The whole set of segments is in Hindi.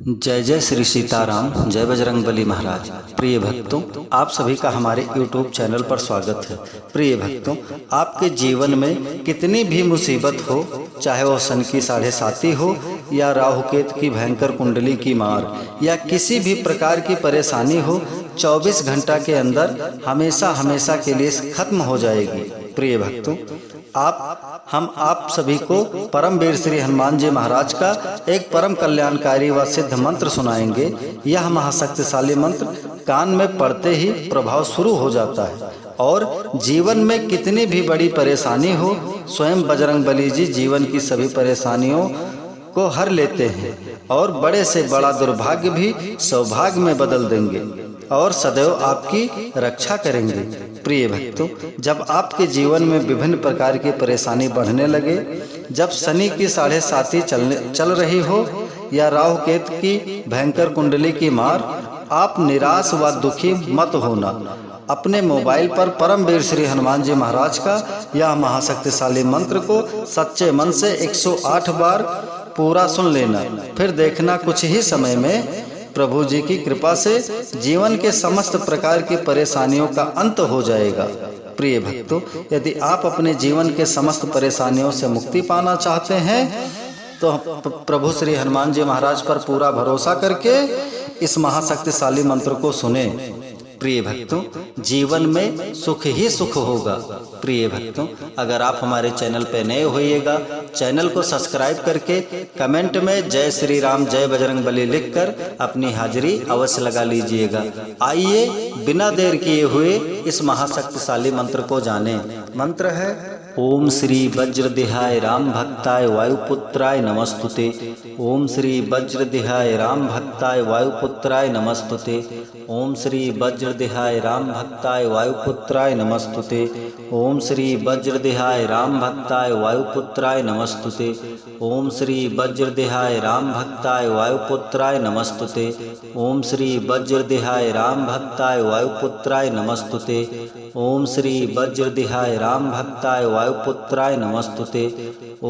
जय जय श्री सीताराम, जय बजरंगबली महाराज। प्रिय भक्तों, आप सभी का हमारे YouTube चैनल पर स्वागत है। प्रिय भक्तों, आपके जीवन में कितनी भी मुसीबत हो, चाहे वो सन की 7.5 हो या राहु केतु की भयंकर कुंडली की मार या किसी भी प्रकार की परेशानी हो, 24 घंटा के अंदर हमेशा हमेशा के लिए खत्म हो जाएगी। प्रिय भक्तों, हम आप सभी को परम वीर श्री हनुमान जी महाराज का एक परम कल्याणकारी व सिद्ध मंत्र सुनाएंगे। यह महाशक्तिशाली मंत्र कान में पड़ते ही प्रभाव शुरू हो जाता है और जीवन में कितनी भी बड़ी परेशानी हो, स्वयं बजरंगबली जी जीवन की सभी परेशानियों को हर लेते हैं और बड़े से बड़ा दुर्भाग्य भी सौभाग्य में बदल देंगे और सदैव आपकी रक्षा करेंगे। प्रिय भक्तों, जब आपके जीवन में विभिन्न प्रकार की परेशानी बढ़ने लगे, जब शनि की 7.5 चल रही हो या राहु केतु की भयंकर कुंडली की मार, आप निराश व दुखी मत होना। अपने मोबाइल पर परम वीर श्री हनुमान जी महाराज का यह महाशक्तिशाली मंत्र को सच्चे मन से 108 बार पूरा सुन लेना। फिर देखना कुछ ही समय में प्रभु जी की कृपा से जीवन के समस्त प्रकार की परेशानियों का अंत हो जाएगा। प्रिय भक्तों, यदि आप अपने जीवन के समस्त परेशानियों से मुक्ति पाना चाहते हैं तो प्रभु श्री हनुमान जी महाराज पर पूरा भरोसा करके इस महाशक्तिशाली मंत्र को सुने। प्रिय भक्तों, जीवन में सुख ही सुख होगा। प्रिय भक्तों, अगर आप हमारे चैनल पर नए होइएगा, चैनल को सब्सक्राइब करके कमेंट में जय श्री राम जय बजरंगबली लिखकर अपनी हाजिरी अवश्य लगा लीजिएगा। आइए बिना देर किए हुए इस महाशक्तिशाली मंत्र को जानें। मंत्र है ओम श्री वज्रदेहाय राम भक्ताय वायुपुत्राय नमस्तुते। ओम श्री वज्रदेहाय राम भक्ताय वायुपुत्राय नमस्तुते। ओम श्री वज्रदेहाय राम भक्ताय वायुपुत्राय नमस्तुते। ओम श्री वज्रदेहाय राम भक्ताय वायुपुत्राय नमस्तुते। ओम श्री वज्रदेहाय राम भक्ताय वायुपुत्राय नमस्तुते। ओम श्री वज्रदेहाय राम भक्ताय वायुपुत्राय नमस्तुते। ओम श्री वज्रदेहाय राम भक्ताय वायुपुत्राय नमस्तुते।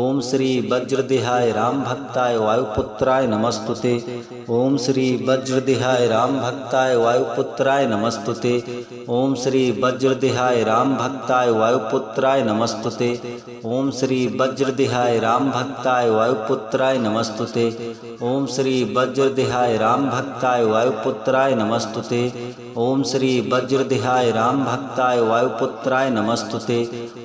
ओम श्री वज्रदेहाय राम भक्ताय वायुपुत्राय नमस्तुते। ओम श्री वज्रदेहाय राम भक्ताय वायुपुत्राय नमस्तुते। ओम श्री वज्रदेहाय राम भक्ताय वायुपुत्राय नमस्तुते। ओम श्री वज्रदेहाय राम भक्ताय वायुपुत्राय नमस्तुते। ओम श्री वज्रदेहाय राम भक्ताय वायुपुत्राय नमस्तुते। ओम श्री वज्रदेहाय राम भक्ताय वायुपुत्राय नमस्तुते। ओम श्री वज्रदेहाय राम भक्ताय वायुपुत्राय नमस्तुते। ओम श्री वज्रदेहाय राम भक्ताय वायुपुत्राय नमस्तुते।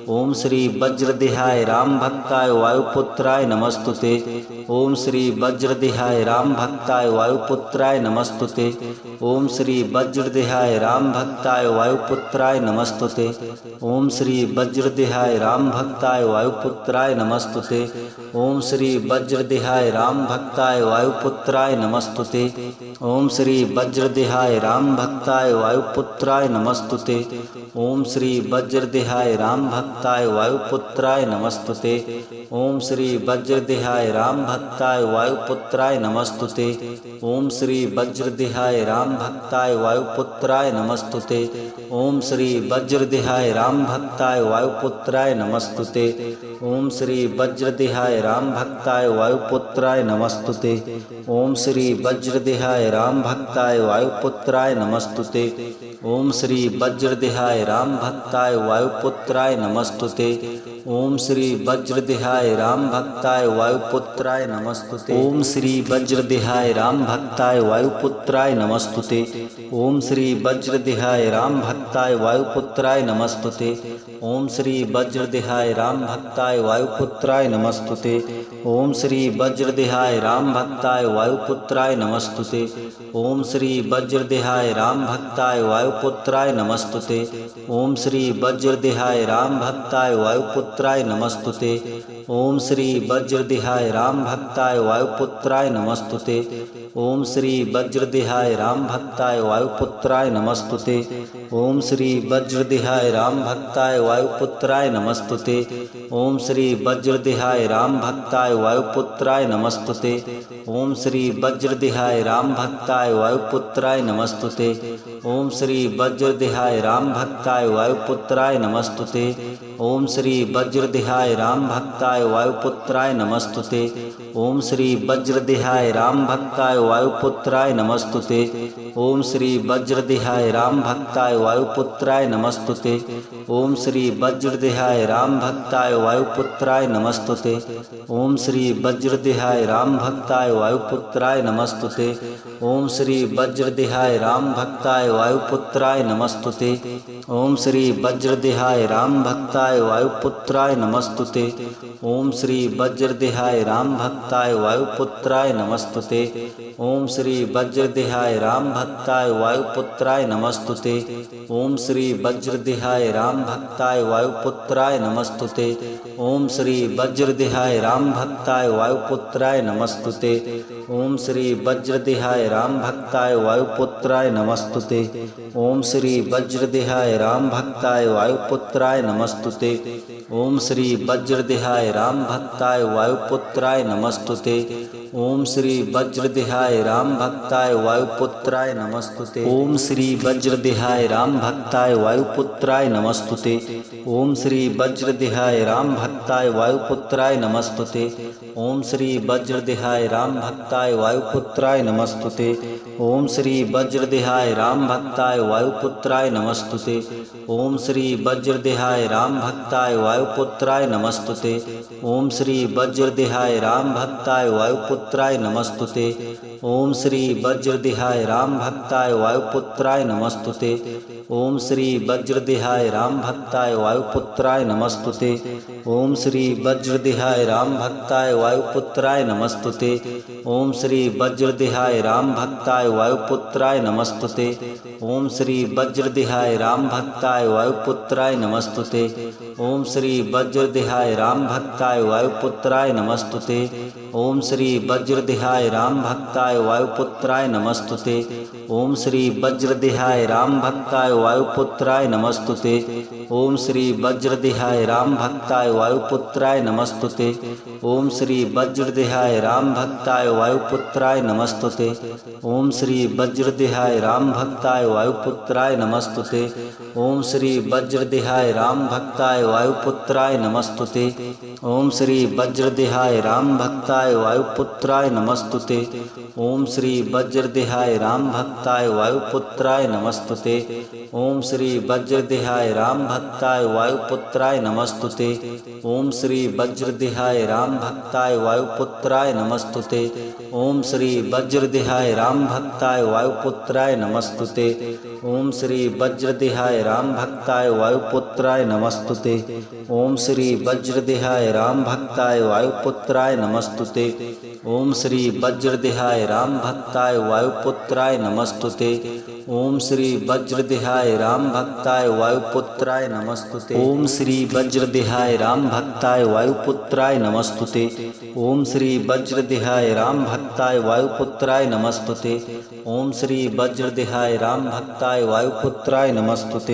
ओम श्री वज्रदेहाय राम भक्ताय वायुपुत्राय नमस्तुते। ओम श्री वज्रदेहाय राम भक्ताय वायुपुत्राय नमस्तुते। ओम श्री वज्रदेहाय राम भक्ताय वायुपुत्राय नमस्तुते। ओम श्री वज्रदेहाय राम भक्ताय वायुपुत्राय नमस्तुते। ओम श्री वज्रदेहाय राम भक्ताय वायुपुत्राय नमस्तुते। ओम श्री वज्रदेहाय राम भक्ताय वायुपुत्राय नमस्तुते। ओम श्री वज्रदेहाय राम भक्ताय वायुपुत्राय नमस्तुते। ओम श्री वज्रदेहाय राम भक्ताय वायुपुत्राय नमस्तुते। ओम श्री वज्रदेहाय राम भक्ताय वायुपुत्राय नमस्तुते। ओम श्री वज्रदेहाय राम भक्ताय वायुपुत्राय नमस्तुते। ओम श्री वज्रदेहाय राम भक्ताय वायुपुत्राय नमस्तुते। ओम श्री वज्रदेहाय राम भक्ताय वायुपुत्राय नमस्तुते। ओम श्री वज्रदेहाय राम भक्ताय वायुपुत्राय नमस्तुते। ओम श्री वज्रदेहाय राम भक्ताय वायुपुत्राय नमस्तुते। ओम श्री वज्रदेहाय राम भक्ताय वायुपुत्राय नमस्तुते। ओम श्री वज्रदेहाय राम भक्ताय वायुपुत्राय नमस्तुते। ओम श्री वज्रदेहाय राम भक्ताय वायुपुत्राय नमस्तुते। ओम श्री वज्रदेहाय राम भक्ताय वायुपुत्राय नमस्तुते। ओम श्री वज्रदेहाय राम भक्ताय वायुपुत्राय नमस्तुते। ओम श्री वज्रदेहाय राम भक्ताय वायुपुत्राय नमस्तुते। ओम श्री वज्रदेहाय राम भक्ताय वायुपुत्राय नमस्तुते। ओम श्री वज्रदेहाय राम भक्ताय वायुपुत्राय नमस्तुते। ओम श्री वज्रदेहाय राम भक्ताय वायुपुत्राय नमस्तुते। ओम श्री वज्रदेहाय राम भक्ताय वायुपुत्राय नमस्तुते। ओम श्री वज्रदेहाय राम भक्ताय वायुपुत्राय नमस्तुते। ओम श्री वज्रदेहाय राम भक्ताय वायुपुत्राय नमस्तुते। ओम श्री वज्रदेहाय राम भक्ताय वायुपुत्राय नमस्तुते। ओम श्री वज्रदेहाय राम भक्ताय वायुपुत्राय नमस्तुते। ओम श्री वज्रदेहाय राम भक्ताय वायुपुत्राय नमस्तुते। ओम श्री वज्रदेहाय राम भक्ताय वायुपुत्राय नमस्तुते। ओम श्री वज्रदेहाय राम भक्ताय वायुपुत्राय नमस्तुते। ओम श्री वज्रदेहाय राम भक्ताय वायुपुत्राय नमस्तुते। ओम श्री वज्रदेहाय राम भक्ताय वायुपुत्राय नमस्तुते। ओम श्री वज्रदेहाय राम भक्ताय वायुपुत्राय नमस्तुते। ओम श्री वज्रदेहाय राम भक्ताय वायुपुत्राय नमस्तुते। ओम श्री वज्रदेहाय राम भक्ताय वायुपुत्राय नमस्तुते। ओम श्री वज्रदेहाय राम भक्ताय वायुपुत्राय नमस्तुते। ओम श्री वज्रदेहाय राम भक्ताय वायुपुत्राय नमस्तुते। ओम श्री वज्रदेहाय राम भक्ताय वायुपुत्राय नमस्तुते। ओम श्री वज्रदेहाय राम भक्ताय वायुपुत्राय नमस्तुते। ओम श्री वज्रदेहाय राम भक्ताय वायुपुत्राय नमस्तुते। ओम श्री वज्रदेहाय राम भक्ताय वायुपुत्राय नमस्तुते। ओम श्री वज्रदेहाय राम भक्ताय वायुपुत्राय नमस्तुते। ओम श्री वज्रदेहाय राम भक्ताय वायुपुत्राय नमस्तुते। ओम श्री वज्रदेहाय राम भक्ताय वायुपुत्राय नमस्तुते। ओम श्री वज्रदेहाय राम भक्ताय वायुपुत्राय नमस्तुते। ओम श्री वज्रदेहाय राम भक्ताय वायुपुत्राय नमस्तुते। ओम श्री वज्रदेहाय राम भक्ताय वायुपुत्राय नमस्तुते। ओम श्री वज्रदेहाय राम भक्ताय वायुपुत्राय नमस्तुते। ओम श्री वज्रदेहाय राम भक्ताय वायुपुत्राय नमस्तुते। ओम श्री वज्रदेहाय राम भक्ताय वायुपुत्राय नमस्तुते। ओम श्री वज्रदेहाय राम भक्ताय वायुपुत्राय नमस्तुते। ओम श्री वज्रदेहाय राम भक्ताय वायुपुत्राय नमस्तुते। ओम श्री वज्रदेहाय राम भक्ताय वायुपुत्राय नमस्तुते। ओम श्री वज्रदेहाय राम भक्ताय वायुपुत्राय नमस्तुते। ओम श्री वज्रदेहाय राम भक्ताय वायुपुत्राय नमस्तुते। ओम श्री वज्रदेहाय राम भक्ताय वायुपुत्राय नमस्तुते। ओम श्री वज्रदेहाय राम भक्ताय वायुपुत्राय नमस्तुते। ओम श्री वज्रदेहाय राम भक्ताय वायुपुत्राय नमस्तुते। ओम श्री वज्रदेहाय राम भक्ताय वायुपुत्राय नमस्तुते। ओम श्री वज्रदेहाय राम भक्ताय वायुपुत्राय नमस्तुते। ओम श्री वज्रदेहाय राम भक्ताय वायुपुत्राय नमस्तुते। ओम श्री वज्रदेहाय राम भक्ताय वायुपुत्राय नमस्तुते। ओम श्री वज्रदेहाय राम भक्ताय वायुपुत्राय नमस्तुते। ओम श्री वज्रदेहाय राम भक्ताय वायुपुत्राय नमस्तुते। ओम श्री वज्रदेहाय राम भक्ताय वायुपुत्राय नमस्तुते। ओम श्री वज्रदेहाय राम भक्ताय वायुपुत्राय नमस्तुते। ओम श्री वज्रदेहाय राम भक्ताय वायुपुत्राय नमस्तुते। ओम श्री वज्रदेहाय राम भक्ताय वायुपुत्राय नमस्तुते। ओम श्री वज्रदेहाय राम भक्ताय वायुपुत्राय नमस्तुते।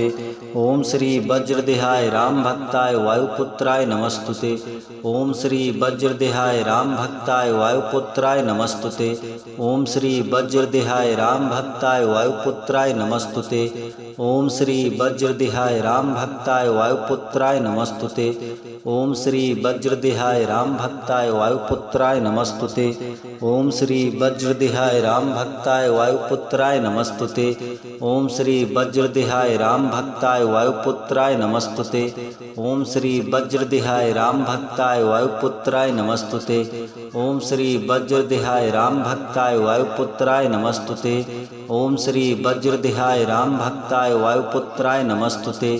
ओम श्री वज्रदेहाय राम भक्ताय वायुपुत्राय नमस्तुते। ओम श्री वज्रदेहाय राम भक्ताय वायुपुत्राय नमस्तुते। ओम श्री वज्रदेहाय राम भक्ताय वायुपुत्राय नमस्तुते। ओम श्री वज्रदेहाय राम भक्ताय वायुपुत्राय नमस्तुते। ओम श्री वज्रदेहाय राम भक्ताय वायुपुत्राय नमस्तुते। ओम श्री वज्रदेहाय राम भक्ताय वायुपुत्राय नमस्तुते। ओम श्री वज्रदेहाय राम भक्ताय वायुपुत्राय नमस्तुते। ओम श्री वज्रदेहाय राम भक्ताय वायुपुत्राय नमस्तुते। ओम श्री वज्रदेहाय राम भक्ताय वायुपुत्राय नमस्तुते।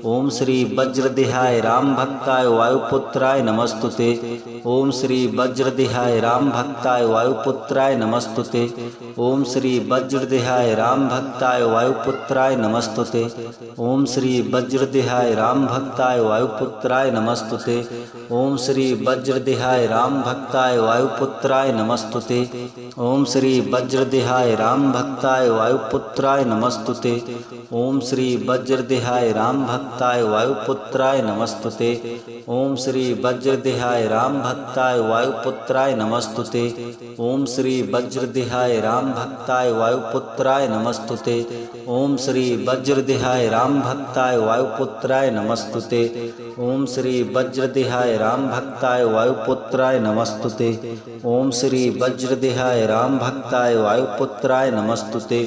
ओम श्री वज्रदेहाय राम भक्ताय वायुपुत्राय नमस्तुते। ओम श्री वज्रदेहाय राम भक्ताय वायुपुत्राय नमस्तुते। ओम श्री वज्रदेहाय राम भक्ताय वायुपुत्राय नमस्तुते। ओम श्री वज्रदेहाय राम भक्ताय वायुपुत्राय नमस्तुते। ओम श्री वज्रदेहाय राम भक्ताय वायुपुत्राय नमस्तुते। ओम श्री वज्रदेहाय राम भक्ताय वायुपुत्राय नमस्तुते। ओम श्री वज्रदेहाय राम भक्ताय वायुपुत्राय नमस्तुते। ओम श्री वज्रदेहाय राम भक्ताय वायुपुत्राय नमस्तुते। ओम श्री वज्रदेहाय राम भक्ताय वायुपुत्राय नमस्तुते। ओम श्री वज्रदेहाय राम भक्ताय वायुपुत्राय नमस्तुते। ओम श्री वज्रदेहाय राम भक्ताय वायुपुत्राय नमस्तुते। ओम श्री वज्रदेहाय राम भक्ताय वायुपुत्राय नमस्तुते।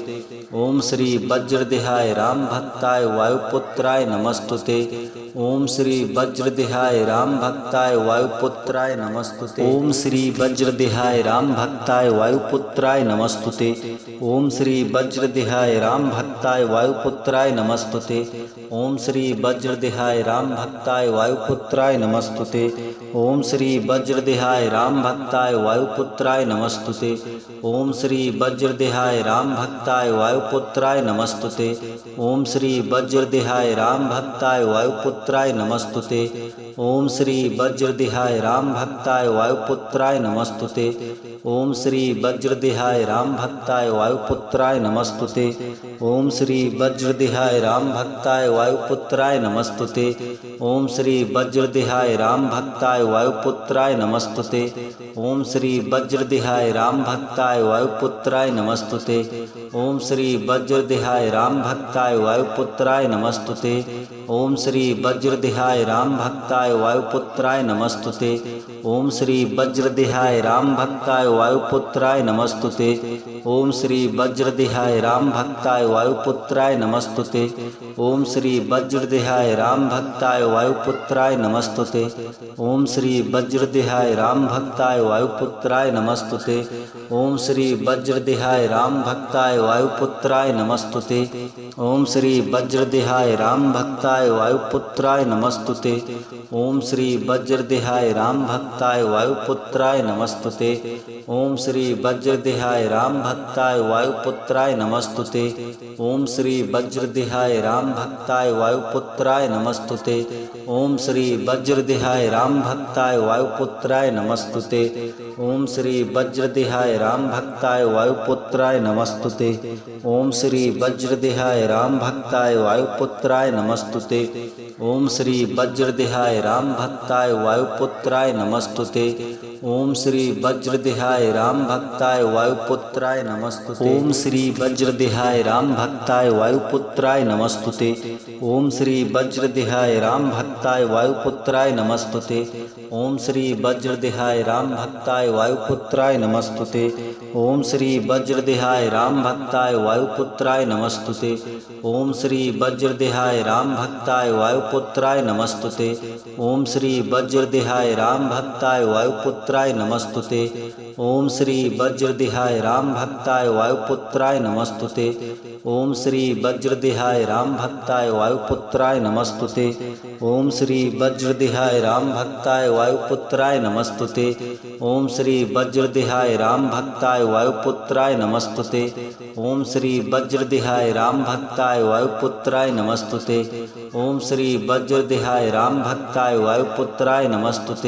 ओम श्री वज्रदेहाय राम भक्ताय वायुपुत्राय नमस्तुते। ओम श्री वज्रदेहाय राम भक्ताय वायुपुत्राय नमस्तुते। ओम श्री वज्रदेहाय राम भक्ताय वायुपुत्राय नमस्तुते। ओम श्री वज्रदेहाय राम भक्ताय वायुपुत्राय नमस्तुते। ओम श्री वज्रदेहाय राम भक्ताय वायुपुत्राय नमस्तुते। ओम श्री वज्रदेहाय राम भक्ताय वायुपुत्राय नमस्तुते। ओम श्री वज्रदेहाय राम भक्ताय वायुपुत्राय नमस्तुते। ओम श्री वज्रदेहाय राम भक्ताय वायुपुत्राय नमस्तुते। ओम श्री वज्रदेहाय राम भक्ताय वायुपुत्राय नमस्तुते। ओम श्री वज्रदेहाय राम भक्ताय वायुपुत्राय नमस्तुते। ओम श्री वज्रदेहाय राम भक्ताय वायुपुत्राय नमस्तुते। ओम श्री वज्रदेहाय राम भक्ताय वायुपुत्राय नमस्तुते। ओम श्री वज्रदेहाय राम भक्ताय वायुपुत्राय नमस्तुते। ओम श्री वज्रदेहाय राम भक्ताय वायुपुत्राय नमस्तुते। ओम श्री वज्रदेहाय राम भक्ताय वायुपुत्राय नमस्तुते। ओम श्री वज्रदेहाय राम भक्ताय वायुपुत्राय नमस्तुते। ओम श्री वज्रदेहाय राम भक्ताय वायुपुत्राय नमस्तुते। ओम श्री वज्रदेहाय राम भक्ताय वायुपुत्राय नमस्तुते। ओम श्री वज्रदेहाय राम भक्ताय वायुपुत्राय नमस्तुते। ओम श्री वज्रदेहाय राम भक्ताय वायुपुत्राय नमस्तुते। ओम श्री वज्रदेहाय राम भक्ताय वायुपुत्राय नमस्तुते। ओम श्री वज्रदेहाय राम भक्ताय वायुपुत्राय नमस्तुते। ओम श्री वज्रदेहाय राम भक्ताय वायुपुत्राय नमस्तुते। ओम श्री वज्रदेहाय राम भक्ताय वायुपुत्राय नमस्तुते। ओम श्री वज्रदेहाय राम भक्ताय वायुपुत्राय नमस्तुते। ओम श्री वज्रदेहाय राम भक्ताय वायुपुत्राय नमस्तुते। ओम श्री वज्रदेहाय राम भक्ताय वायुपुत्राय नमस्तुते। ओम श्री वज्रदेहाय राम भक्ताय वायुपुत्राय नमस्तुते। ओम श्री वज्रदेहाय राम भक्ताय वायुपुत्राय नमस्तुते। ओम श्री वज्रदेहाय राम भक्ताय वायुपुत्राय नमस्तुते। ओम श्री वज्रदेहाय राम भक्ताय वायुपुत्राय नमस्तुते। ओम श्री वज्रदेहाय राम भक्ताय वायुपुत्राय नमस्तुते। ओम श्री वज्रदेहाय राम भक्ताय वायुपुत्राय नमस्तुते। ओम श्री वज्रदेहाय राम भक्ताय वायुपुत्राय नमस्तुते। ओम श्री वज्रदेहाय राम भक्ताय वायुपुत्राय नमस्तुते। ओम श्री वज्रदेहाय राम भक्ताय वायुपुत्राय नमस्तुते। ओम श्री वज्रदेहाय राम भक्ताय वायुपुत्राय नमस्तुते। ओम श्री वज्रदेहाय राम भक्ताय वायुपुत्राय नमस्तुते। ओम श्री वज्रदेहाय राम भक्ताय वायुपुत्राय नमस्तुते। ओम श्री वज्रदेहाय राम भक्ताय वायुपुत्राय नमस्तुते। ओम श्री वज्रदेहाय राम भक्ताय वायुपुत्राय नमस्तुते।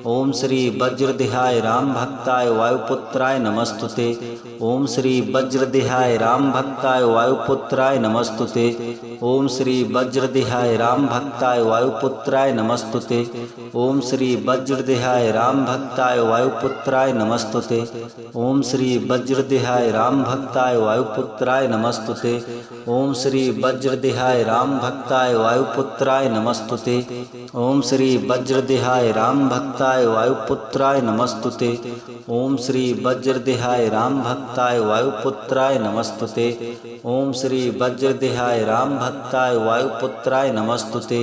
ओम श्री वज्रदेहाय राम भक्ताय वायुपुत्राय नमस्तुते। ओम श्री वज्रदेहाय राम भक्ताय वायुपुत्राय नमस्तुते। ओम श्री वज्रदेहाय राम भक्ताय वायुपुत्राय नमस्तुते। ओम श्री वज्रदेहाय राम भक्ताय वायुपुत्राय नमस्तुते। ओम श्री वज्रदेहाय राम भक्ताय वायुपुत्राय नमस्तुते। ओम श्री वज्रदेहाय राम भक्ताय वायुपुत्राय नमस्तुते। ओम श्री वज्रदेहाय राम भक्ताय वायुपुत्राय नमस्तुते। ओम श्री वज्रदेहाय राम भक्ताय वायुपुत्राय नमस्तुते। ओम श्री वज्रदेहाय राम भक्ताय वायुपुत्राय नमस्तुते।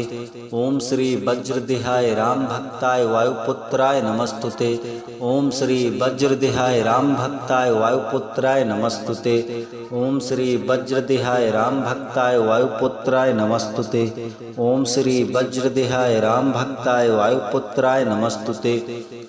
ओम श्री वज्रदेहाय राम भक्ताय वायुपुत्राय नमस्तुते। ओम श्री वज्रदेहाय राम भक्ताय वायुपुत्राय नमस्तुते। ओम श्री वज्रदेहाय राम भक्ताय वायुपुत्राय नमस्तुते। ओम श्री वज्रदेहाय राम भक्ताय वायुपुत्राय नमस्तुते।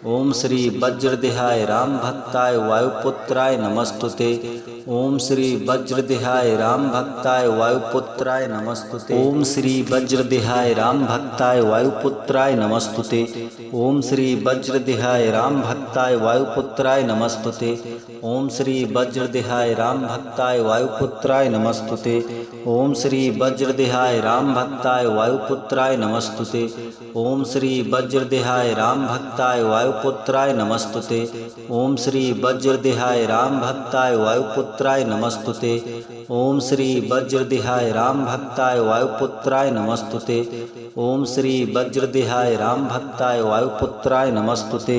ओम श्री वज्रदेहाय राम भक्ताय वायुपुत्राय नमस्तुते। ओम श्री वज्रदेहाय राम भक्ताय वायुपुत्राय नमस्तुते। ओम श्री वज्रदेहाय राम भक्ताय वायुपुत्राय नमस्तुते। ओम श्री वज्रदेहाय राम भक्ताय वायुपुत्राय नमस्तुते। ओम श्री वज्रदेहाय राम भक्ताय वायुपुत्राय नमस्तुते। ओम श्री वज्रदेहाय राम भक्ताय वायुपुत्राय नमस्तुते। ओम श्री वज्रदेहाय राम भक्ताय वायुपुत्राय नमस्तुते। ओम श्री वज्रदेहाय राम भक्ताय वायुपुत्राय नमस्तुते। ओम श्री वज्रदेहाय राम भक्ताय वायुपुत्राय नमस्तुते। ओम श्री वज्रदेहाय राम भक्ताय वायुपुत्राय नमस्तुते।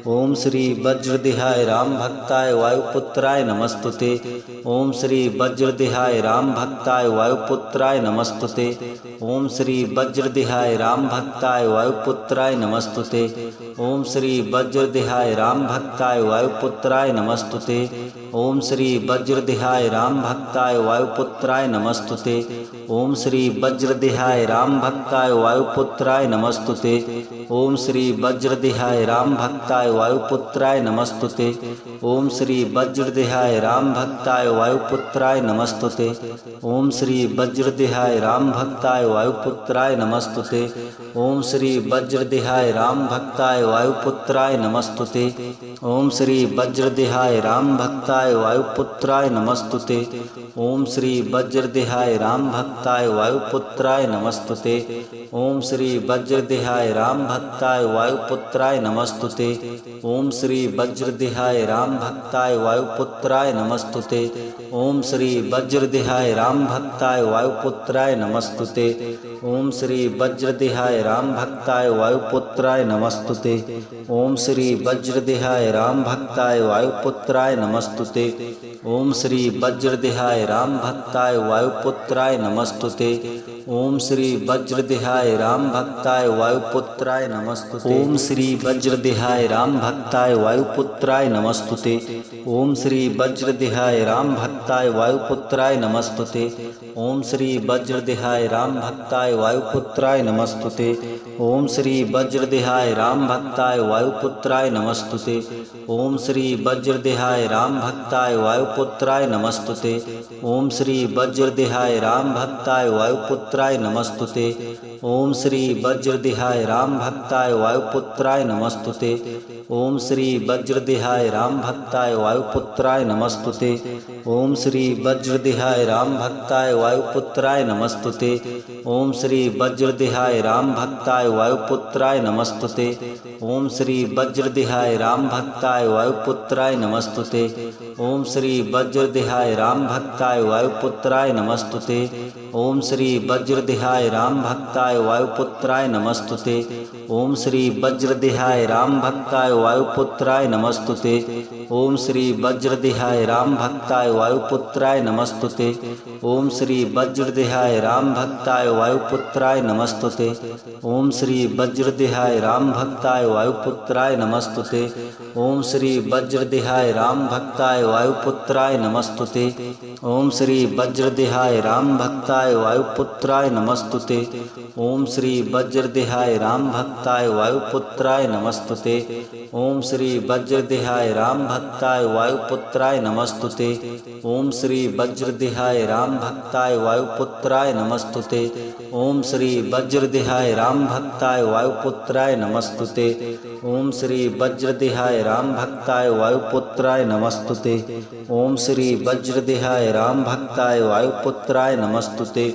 ओम श्री वज्रदेहाय राम भक्ताय वायुपुत्राय नमस्तुते। ओम श्री वज्रदेहाय राम भक्ताय वायुपुत्राय नमस्तुते। ओम श्री वज्रदेहाय राम भक्ताय वायुपुत्राय नमस्तुते। ओम श्री वज्रदेहाय राम भक्ताय वायुपुत्राय नमस्तुते। ओम श्री वज्रदेहाय राम भक्ताय वायुपुत्राय नमस्तुते। ओम श्री वज्रदेहाय राम भक्ताय वायुपुत्राय नमस्तुते। ओम श्री वज्रदेहाय राम भक्ताय वायुपुत्राय नमस्तुते। ओम श्री वज्रदेहाय राम भक्ताय वायुपुत्राय नमस्तुते। ओम श्री वज्रदेहाय राम भक्ताय वायुपुत्राय नमस्तुते। ओम श्री वज्रदेहाय राम भक्ताय वायुपुत्राय नमस्तुते। ओम श्री वज्रदेहाय राम भक्ताय वायुपुत्राय नमस्तुते। ओम श्री वज्रदेहाय राम भक्ताय वायुपुत्राय नमस्तुते। ओम श्री वज्रदेहाय राम भक्ताय वायुपुत्राय नमस्तुते। ओम श्री वज्रदेहाय राम भक्ताय वायुपुत्राय नमस्तुते। ओम श्री वज्रदेहाय राम भक्ताय वायुपुत्राय नमस्तुते। ओम श्री वज्रदेहाय राम भक्ताय वायुपुत्राय नमस्तुते। ओम श्री वज्रदेहाय राम भक्ताय वायुपुत्राय नमस्तुते। ओम श्री वज्रदेहाय राम भक्ताय वायुपुत्राय नमस्तुते। ओम श्री वज्रदेहाय राम भक्ताय वायुपुत्राय नमस्तुते। ओम श्री वज्रदेहाय राम भक्ताय वायुपुत्राय नमस्तुते। ओम श्री वज्रदेहाय राम भक्ताय वायुपुत्राय नमस्तुते। ओम श्री वज्रदेहाय राम भक्ताय वायुपुत्राय नमस्तुते। ओम श्री वज्रदेहाय राम भक्ताय वायुपुत्राय नमस्तुते। ओम श्री वज्रदेहाय राम भक्ताय वायुपुत्राय नमस्तुते। ओम श्री वज्रदेहाय राम भक्ताय वायुपुत्राय नमस्तुते। ओम श्री वज्रदेहाय राम भक्ताय वायुपुत्राय नमस्तुते। ओम श्री वज्रदेहाय राम भक्ताय वायुपुत्राय नमस्तुते। ओम श्री वज्रदेहाय राम भक्ताय वायुपुत्राय नमस्तुते। ओम श्री वज्रदेहाय राम भक्ताय वायुपुत्राय नमस्तुते। ओम श्री वज्रदेहाय राम भक्ताय वायुपुत्राय नमस्तुते। ओम श्री वज्रदेहाय राम भक्ताय वायुपुत्राय नमस्तुते। ओम श्री वज्रदेहाय राम भक्ताय वायुपुत्राय नमस्तुते। ओम श्री वज्रदेहाय राम भक्ताय वायुपुत्राय नमस्तुते। ओम श्री वज्रदेहाय राम भक्ताय वायुपुत्राय नमस्तुते। ओम श्री वज्रदेहाय राम भक्ताय वायुपुत्राय नमस्तुते। ओम श्री वज्रदेहाय राम भक्ताय वायुपुत्राय नमस्तुते। ओम श्री वज्रदेहाय राम भक्ताय वायुपुत्राय नमस्तुते। ओम श्री वज्रदेहाय राम भक्ताय वायुपुत्राय नमस्तुते। ओम श्री वज्रदेहाय राम भक्ताय वायुपुत्राय नमस्तुते। ओम श्री वज्रदेहाय राम भक्ताय वायुपुत्राय नमस्तुते। ओम श्री वज्रदेहाय राम भक्ताय वायुपुत्राय नमस्तुते। ओम श्री वज्रदेहाय राम भक्ताय वायुपुत्राय नमस्तुते। ओम श्री वज्रदेहाय राम भक्ताय वायुपुत्राय नमस्तुते। ओम श्री वज्रदेहाय राम भक्ताय वायुपुत्राय नमस्तुते।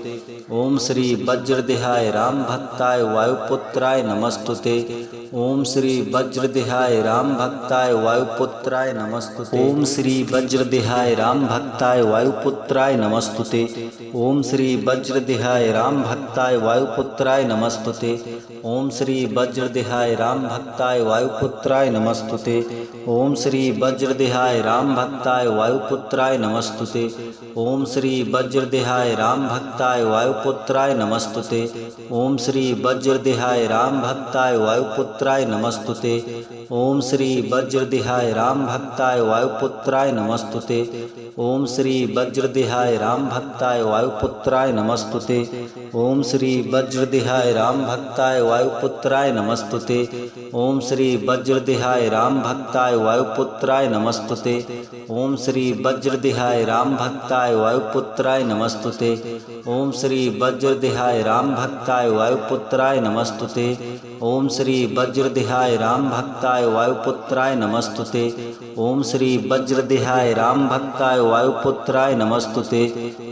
ओम श्री वज्रदेहाय राम भक्ताय वायुपुत्राय नमस्तुते। ओम श्री वज्रदेहाय राम भक्ताय वायुपुत्राय नमस्तुते। ओम श्री वज्रदेहाय राम भक्ताय वायुपुत्राय नमस्तुते। ओम श्री वज्रदेहाय राम भक्ताय वायुपुत्राय नमस्तुते। ओम श्री वज्रदेहाय राम भक्ताय वायुपुत्राय नमस्तुते। ओम श्री वज्रदेहाय राम भक्ताय वायुपुत्राय नमस्तुते। ओम श्री वज्रदेहाय राम भक्ताय वायुपुत्राय नमस्तुते। ओम श्री वज्रदेहाय राम भक्ताय वायुपुत्राय नमस्तुते। ओम श्री वज्रदेहाय राम भक्ताय वायुपुत्राय नमस्तुते। ओम श्री वज्रदेहाय राम भक्ताय वायुपुत्राय नमस्तुते। ओम श्री वज्रदेहाय राम भक्ताय वायुपुत्राय नमस्तुते। ओम श्री वज्रदेहाय राम भक्ताय वायुपुत्राय नमस्तुते। ओम श्री वज्रदेहाय राम भक्ताय वायुपुत्राय नमस्तुते। ओम श्री वज्रदेहाय राम भक्ताय वायुपुत्राय नमस्तुते। ओम श्री वज्रदेहाय राम भक्ताय वायुपुत्राय नमस्तुते। ओम श्री वज्रदेहाय राम भक्ताय वायुपुत्राय नमस्तुते।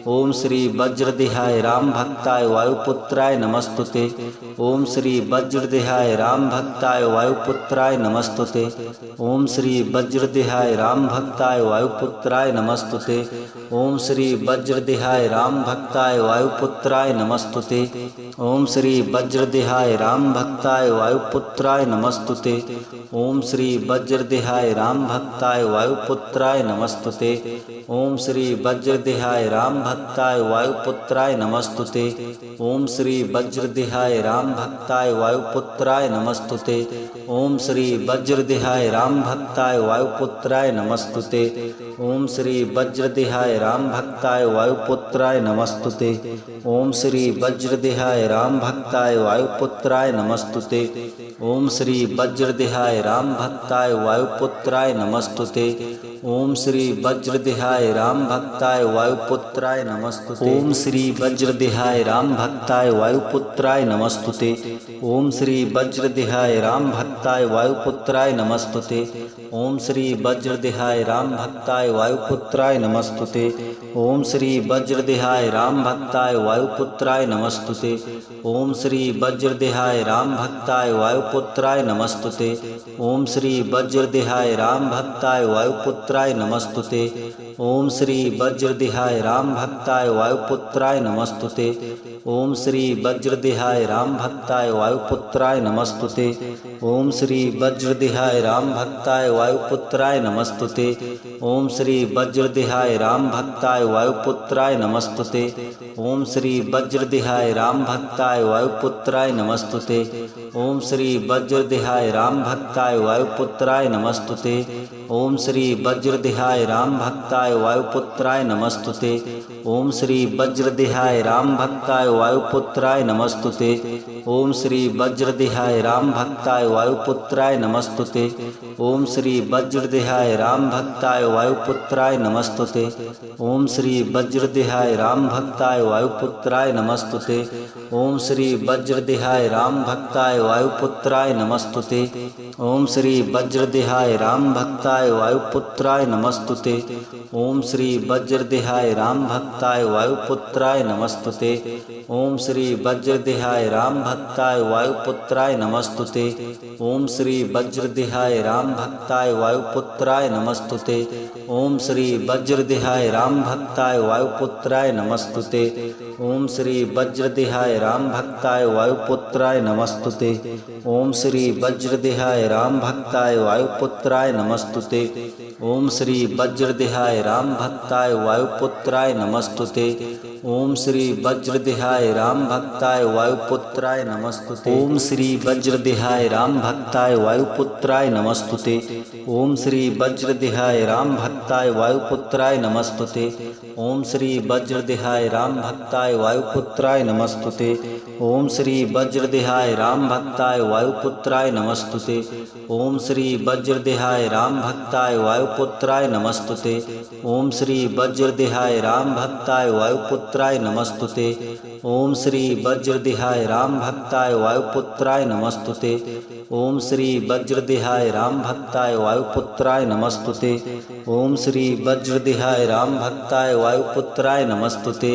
ओम श्री वज्रदेहाय राम भक्ताय वायुपुत्राय नमस्तुते। ओम श्री वज्रदेहाय राम भक्ताय वायुपुत्राय नमस्तुते। ओम श्री वज्रदेहाय राम भक्ताय वायुपुत्राय नमस्तुते। ओम श्री वज्रदेहाय राम भक्ताय वायुपुत्राय नमस्तुते। ओम श्री वज्रदेहाय राम भक्ताय वायुपुत्राय नमस्तुते। ओम श्री वज्रदेहाय राम भक्ताय वायुपुत्राय नमस्तुते। ओम श्री वज्रदेहाय राम भक्ताय वायुपुत्राय नमस्तुते। ओम श्री वज्रदेहाय राम भक्ताय वायुपुत्राय नमस्तुते। ओम श्री वज्रदेहाय राम भक्ताय वायुपुत्राय नमस्तुते। ओम श्री वज्रदेहाय राम भक्ताय वायुपुत्राय नमस्तुते। ओम श्री वज्रदेहाय राम भक्ताय वायुपुत्राय नमस्तुते। ओम श्री वज्रदेहाय राम भक्ताय वायुपुत्राय नमस्तुते। ओम श्री वज्रदेहाय राम भक्ताय वायुपुत्राय नमस्तुते। ओम श्री वज्रदेहाय राम भक्ताय वायुपुत्राय नमस्तुते। ओम श्री वज्रदेहाय राम भक्ताय वायुपुत्राय नमस्तुते। ओम श्री वज्रदेहाय राम भक्ताय वायुपुत्राय नमस्तुते। ओम श्री वज्रदेहाय राम भक्ताय वायुपुत्राय नमस्तुते। ओम श्री वज्रदेहाय राम भक्ताय वायुपुत्राय नमस्तुते। ओम श्री वज्रदेहाय राम भक्ताय वायुपुत्राय नमस्तुते। ओम श्री वज्रदेहाय राम भक्ताय वायुपुत्राय नमस्तुते। ओम श्री वज्रदेहाय राम भक्ताय वायुपुत्राय नमस्तुते। ओम श्री वज्रदेहाय राम भक्ताय वायुपुत्राय नमस्तुते। ओम श्री वज्रदेहाय राम भक्ताय वायुपुत्राय नमस्तुते। ओम श्री वज्रदेहाय राम भक्ताय वायुपुत्राय नमस्तुते। ओम श्री वज्रदेहाय राम भक्ताय वायुपुत्राय नमस्तुते। ओम श्री वज्रदेहाय राम भक्ताय वायुपुत्राय नमस्तुते। ओम श्री वज्रदेहाय राम भक्ताय वायुपुत्राय नमस्तुते। ओम श्री वज्रदेहाय राम भक्ताय वायुपुत्राय नमस्तुते। ओम श्री वज्रदेहाय राम भक्ताय वायुपुत्राय नमस्तुते। ओम श्री वज्रदेहाय राम भक्ताय वायुपुत्राय नमस्तुते। ओम श्री वज्रदेहाय राम भक्ताय वायुपुत्राय नमस्तुते। ओम श्री वज्रदेहाय राम भक्ताय वायुपुत्राय नमस्तुते। ओम श्री वज्रदेहाय राम भक्ताय वायुपुत्राय नमस्तुते। ओम श्री वज्रदेहाय राम भक्ताय वायुपुत्राय नमस्तुते। ओम श्री वज्रदेहाय राम भक्ताय वायुपुत्राय नमस्तुते। ओम श्री वज्रदेहाय राम भक्ताय वायुपुत्राय नमस्तुते। ओम श्री वज्रदेहाय राम भक्ताय वायुपुत्राय नमस्तुते। ओम श्री वज्रदेहाय राम भक्ताय वायुपुत्राय नमस्तुते। ओम श्री वज्रदेहाय राम भक्ताय वायुपुत्राय नमस्तुते। ओम श्री वज्रदेहाय राम भक्ताय वायुपुत्राय नमस्तुते। ओम श्री वज्रदेहाय राम भक्ताय वायुपुत्राय नमस्तुते। ओम श्री वज्रदेहाय राम भक्ताय वायुपुत्राय नमस्तुते। ओम श्री वज्रदेहाय राम भक्ताय वायुपुत्राय नमस्तुते। ओम श्री वज्रदेहाय राम भक्ताय वायुपुत्राय नमस्तुते। ओम श्री वज्रदेहाय राम भक्ताय वायुपुत्राय नमस्तुते। ओम श्री वज्रदेहाय राम भक्ताय वायुपुत्राय नमस्तुते। ओम श्री वज्रदेहाय राम भक्ताय वायुपुत्राय नमस्तुते। ओम श्री वज्रदेहाय राम भक्ताय वायुपुत्राय नमस्तुते। ओम श्री वज्रदेहाय राम भक्ताय वायुपुत्राय नमस्तुते।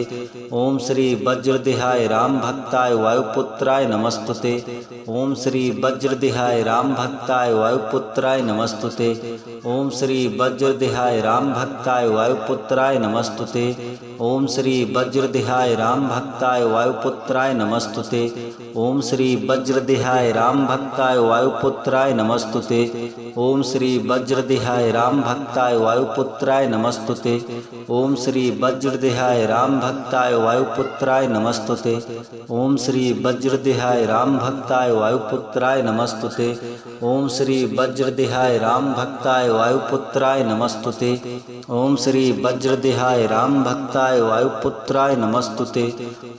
ओम श्री वज्रदेहाय राम भक्ताय वायुपुत्राय नमस्तुते। ओम श्री वज्रदेहाय राम भक्ताय वायुपुत्राय नमस्तुते। ओम श्री वज्रदेहाय राम भक्ताय वायुपुत्राय नमस्तुते। ओम श्री वज्रदेहाय राम भक्ताय वायुपुत्राय नमस्तुते। ओम श्री वज्रदेहाय राम भक्ताय वायुपुत्राय नमस्तुते। ओम श्री वज्रदेहाय राम भक्ताय वायुपुत्राय नमस्तुते। ओम श्री वज्रदेहाय राम भक्ताय वायुपुत्राय नमस्तुते। ओम श्री वज्रदेहाय राम भक्ताय वायुपुत्राय नमस्तुते। ओम श्री वज्रदेहाय राम भक्ताय वायुपुत्राय नमस्तुते। ओम श्री वज्रदेहाय राम भक्ताय वायुपुत्राय नमस्तुते।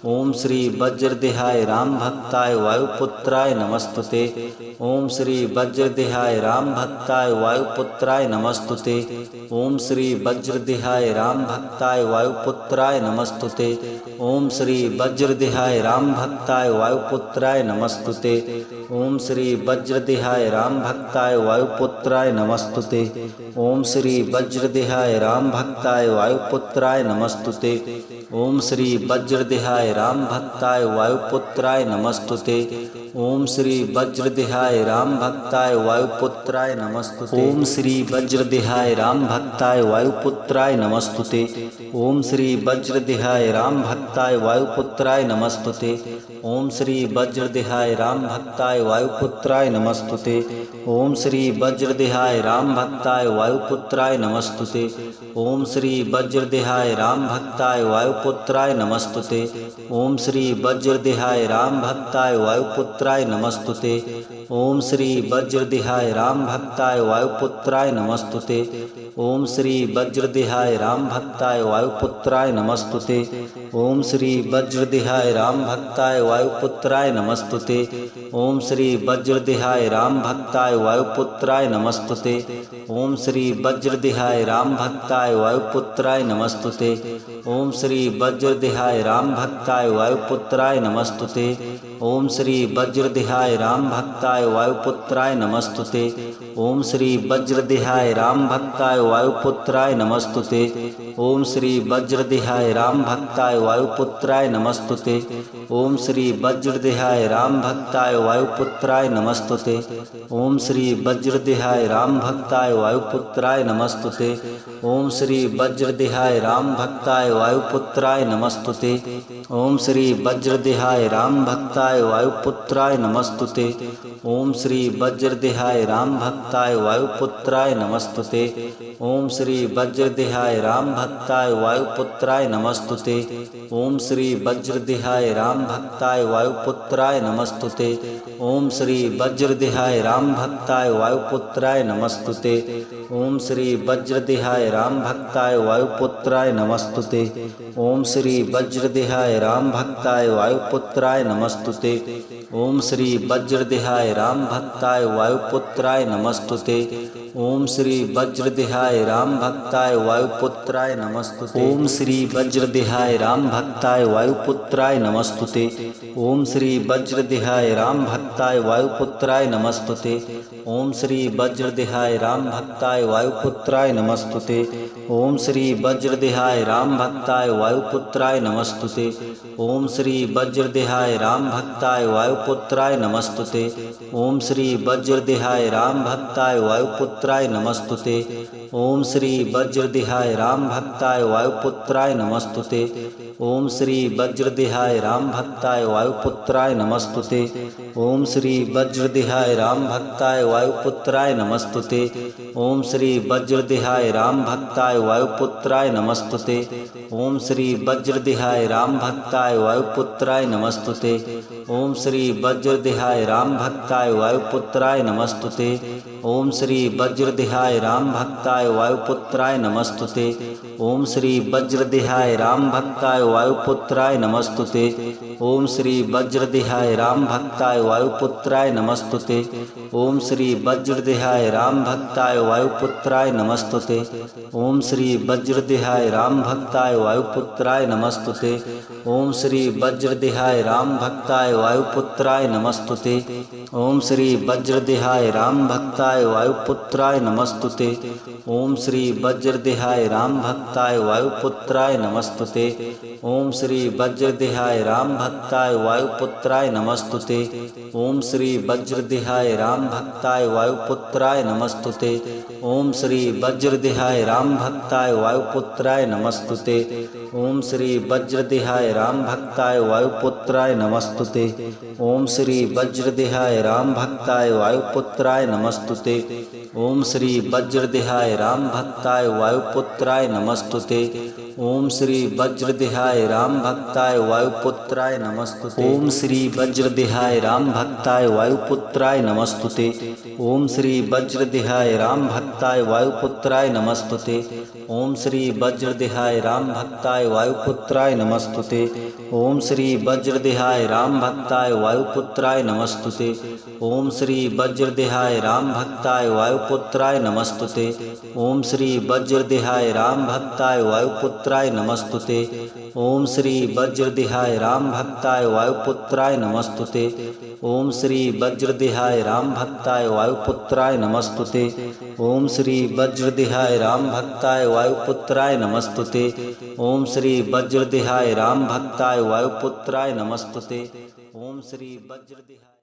ओम श्री वज्रदेहाय राम भक्ताय वायुपुत्राय नमस्तुते। ओम श्री वज्रदेहाय राम भक्ताय वायुपुत्राय नमस्तुते। ओम श्री वज्रदेहाय राम भक्ताय वायुपुत्राय नमस्तुते। ओम श्री वज्रदेहाय राम भक्ताय वायुपुत्राय नमस्तुते। ओम श्री वज्रदेहाय राम भक्ताय वायुपुत्राय नमस्तुते। ओम श्री वज्रदेहाय राम भक्ताय वायुपुत्राय नमस्तुते। ओम श्री वज्रदेहाय राम भक्ताय वायुपुत्राय नमस्तुते। ओम श्री वज्रदेहाय राम भक्ताय वायुपुत्राय नमस्तुते। ओम श्री वज्रदेहाय राम भक्ताय वायुपुत्राय नमस्तुते। ओम श्री वज्रदेहाय राम भक्ताय वायुपुत्राय नमस्तुते। ओम श्री वज्रदेहाय राम भक्ताय वायुपुत्राय नमस्तुते। ओम श्री वज्रदेहाय राम भक्ताय वायुपुत्राय नमस्तुते। ओम श्री वज्रदेहाय राम भक्ताय वायुपुत्राय नमस्तुते। ओम श्री वज्रदेहाय राम भक्ताय वायुपुत्राय नमस्तुते। ओम श्री वज्रदेहाय राम भक्ताय वायुपुत्राय नमस्तुते। ओम श्री वज्रदेहाय राम भक्ताय वायुपुत्राय नमस्तुते। ओम श्री वज्रदेहाय राम भक्ताय वायुपुत्राय नमस्तुते। ओम श्री वज्रदेहाय राम भक्ताय वायुपुत्राय नमस्तुते। ओम श्री वज्रदेहाय राम भक्ताय वायुपुत्राय नमस्तुते। ओम श्री वज्रदेहाय राम भक्ताय वायुपुत्राय नमस्तुते। ओम श्री वज्रदेहाय राम भक्ताय वायुपुत्राय नमस्तुते। ओम श्री वज्रदेहाय राम भक्ताय वायुपुत्राय नमस्तुते। ओम श्री वज्रदेहाय राम भक्ताय वायुपुत्राय नमस्तुते। ओम श्री वज्रदेहाय राम भक्ताय वायुपुत्राय नमस्तुते। ओम श्री वज्रदेहाय राम भक्ताय वायुपुत्राय नमस्तुते। ओम श्री वज्रदेहाय राम भक्ताय वायुपुत्राय नमस्तुते। ओम श्री वज्रदेहाय राम भक्ताय वायुपुत्राय नमस्तुते। ओम श्री वज्रदेहाय राम भक्ताय वायुपुत्राय नमस्तुते। ओम श्री वज्रदेहाय राम भक्ताय वायुपुत्राय नमस्तुते। ओम श्री वज्रदेहाय राम भक्ताय वायुपुत्राय नमस्तुते। ओम श्री वज्रदेहाय राम भक्ताय वायुपुत्राय नमस्तुते। ओम श्री वज्रदेहाय राम भक्ताय वायुपुत्राय नमस्तुते। ओम श्री वज्रदेहाय राम भक्ताय वायुपुत्राय नमस्तुते। ओम श्री वज्रदेहाय राम भक्ताय वायुपुत्राय नमस्तुते। ओम श्री वज्रदेहाय राम भक्ताय वायुपुत्राय नमस्तुते। ओम श्री वज्रदेहाय राम भक्ताय वायुपुत्राय नमस्तुते। ओम श्री वज्रदेहाय राम भक्ताय वायुपुत्राय नमस्तुते। ओम श्री वज्रदेहाय राम भक्ताय वायुपुत्राय नमस्तुते। ओम श्री वज्रदेहाय राम भक्ताय वायुपुत्राय नमस्तुते। ओम श्री वज्रदेहाय राम भक्ताय वायुपुत्राय नमस्तुते। ओम श्री वज्रदेहाय राम भक्ताय वायुपुत्राय नमस्तुते। ओम श्री वज्रदेहाय राम भक्ताय वायुपुत्राय नमस्तुते। ओम श्री वज्रदेहाय राम भक्ताय वायुपुत्राय नमस्तुते। ओम श्री वज्रदेहाय राम भक्ताय वायुपुत्राय नमस्तुते। ओम श्री वज्रदेहाय राम भक्ताय वायुपुत्राय नमस्तुते। ओम श्री वज्रदेहाय राम भक्ताय वायुपुत्राय नमस्तुते। ओम श्री वज्रदेहाय राम भक्ताय वायुपुत्राय नमस्तुते। ओम श्री वज्रदेहाय राम भक्ताय वायुपुत्राय नमस्तुते। ओम श्री वज्रदेहाय राम भक्ताय वायुपुत्राय नमस्तुते। ओम श्री वज्रदेहाय राम भक्ताय वायुपुत्राय नमस्तुते। ओम श्री वज्रदेहाय राम भक्ताय वायुपुत्राय नमस्तुते। ओम श्री वज्रदेहाय राम भक्ताय वायुपुत्राय नमस्तुते। ओम श्री वज्रदेहाय राम भक्ताय वायुपुत्राय नमस्तुते। ओम श्री वज्रदेहाय राम भक्ताय वायुपुत्राय नमस्तुते। ओम श्री वज्रदेहाय राम भक्ताय वायुपुत्राय नमस्तुते। ओम श्री वज्रदेहाय राम भक्ताय वायुपुत्राय नमस्तुते। ओम श्री वज्रदेहाय राम भक्ताय वायुपुत्राय नमस्तुते। ओम श्री वज्रदेहाय राम भक्ताय वायुपुत्राय नमस्तुते। ओम श्री वज्रदेहाय राम भक्ताय वायुपुत्राय नमस्तुते। ओम श्री वज्रदेहाय राम भक्ताय वायुपुत्राय नमस्तुते। ओम श्री वज्रदेहाय राम भक्ताय वायुपुत्राय नमस्तुते। ओम श्री वज्रदेहाय राम भक्ताय वायुपुत्राय नमस्तुते। ओम श्री वज्रदेहाय राम भक्ताय वायुपुत्राय नमस्तुते। ओम श्री वज्रदेहाय राम भक्ताय वायुपुत्राय नमस्तुते। ओम श्री वज्रदेहाय राम भक्ताय वायुपुत्राय नमस्तुते। ओम श्री वज्रदेहाय राम भक्ताय वायुपुत्राय नमस्तुते। ओम श्री वज्रदेहाय राम भक्ताय वायुपुत्राय नमस्तुते। ओम श्री वज्रदेहाय राम भक्ताय वायुपुत्राय नमस्तुते। ओम श्री वज्रदेहाय राम भक्ताय वायुपुत्राय नमस्तुते। ओम श्री वज्रदेहाय राम भक्ताय वायुपुत्राय नमस्तुते। ओम श्री वज्रदेहाय राम भक्ताय वायुपुत्राय नमस्तुते। ओम श्री वज्रदेहाय राम भक्ताय वायुपुत्राय नमस्तुते। ओम श्री वज्रदेहाय